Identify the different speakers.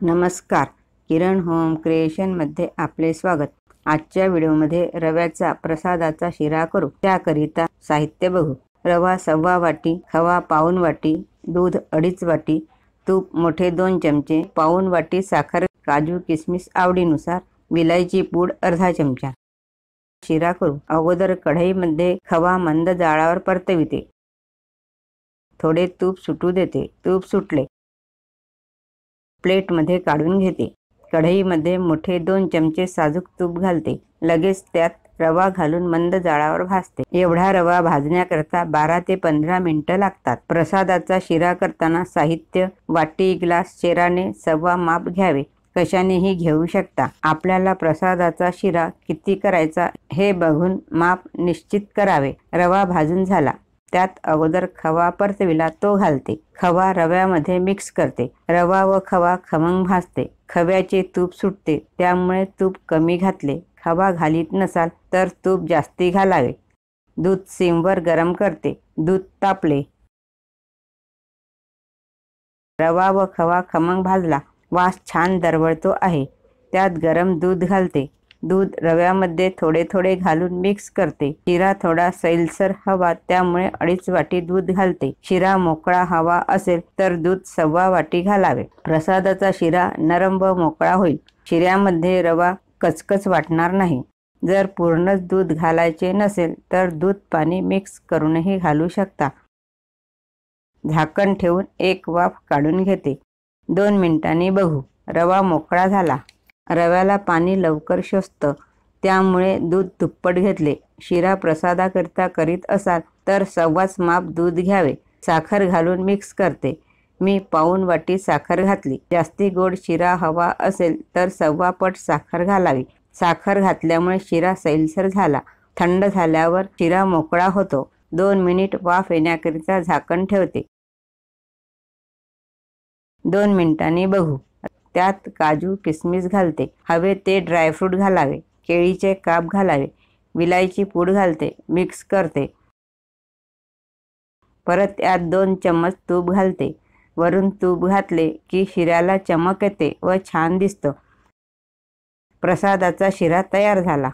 Speaker 1: नमस्कार, किरण होम क्रिएशनमध्ये आपले स्वागत। आजच्या व्हिडिओमध्ये रव्याचा प्रसादाचा शिरा करू। त्याकरिता साहित्य बघू। रवा 1.25 वाटी, खवा 1.25 वाटी, दूध 2.5 वाटी, तूप मोठे 2 चमचे, 1.25 वाटी साखर, काजू किसमिस आवडीनुसार, विलायची पूड अर्धा चमचा। शिरा करू। अगोदर कढईमध्ये खवा मंद जाळावर परतविते, थोडे तूप सुटू देते। तूप सुटले प्लेटमध्ये काढून घेते। कढईमध्ये मोठे 2 चमचे साजूक तूप घालते। लगेच त्यात रवा घालून मंद जाळावर भाजते। एवढा रवा भाजण्याकरता 12 ते 15 मिनिटे लागतात। प्रसादाचा शिरा करताना साहित्य: वाटी, ग्लास, चेराने 1.25 माप घ्यावे। कशानेही घेऊ शकता। आपल्याला प्रसादाचा शिरा किती करायचा हे बघून माप निश्चित करावे। रवा भाजून झाला, त्यात अगोदर खवा परतविला तो घालते। खवा रव्यामध्ये मिक्स करते। रवा व खवा खमंग भाजते। खव्याचे तूप सुटते, त्यामुळे तूप कमी घातले। खवा घालीत नसाल तर तूप जास्ती घालावे। दूध सिमवर गरम करते। दूध तापले, रवा व खवा खमंग भाजला, वास छान दरवळतो आहे। त्यात गरम दूध घालते। दूध रव्यामध्ये थोडे थोडे घालून मिक्स करते। शिरा थोडा सैलसर हवा, त्यामुळे 2.5 वाटी दूध घालते। शिरा मोकळा हवा असेल तर दूध 1.25 वाटी घालावे। प्रसादाचा शिरा नरम व मोकळा होईल। शिऱ्यामध्ये रवा कचकच वाटणार नाही। जर पूर्णच दूध घालायचे नसेल तर दूध पाणी मिक्स करूनही घालू शकता। झाकण ठेवून एक वाफ काढून घेते। 2 मिनिटांनी बघू। रवा मोकळा झाला। रव्याला पाणी लवकर शोषतं, त्यामुळे दूध दुप्पट घेतले। शिरा प्रसादाकरिता करीत असाल तर 1.25 माप दूध घ्यावे। साखर घालून मिक्स करते। मी 1.25 वाटी साखर घातली। जास्ती गोड शिरा हवा असेल तर 1.25 पट साखर घालावी। साखर घातल्यामुळे शिरा सैलसर झाला। थंड झाल्यावर शिरा मोकळा होतो। 2 मिनिट वाफ येण्याकरिता झाकण ठेवते। 2 मिनिटांनी बघू। त्यात काजू किसमिस घालते। हवे ते ड्रायफ्रूट घालावे। केळीचे काप घालावे। विलायची पूड घालते। मिक्स करते। परत त्यात 2 चम्मच तूप घालते। वरून तूप घातले की शिऱ्याला चमक येते व छान दिसतो। प्रसादाचा शिरा तयार झाला।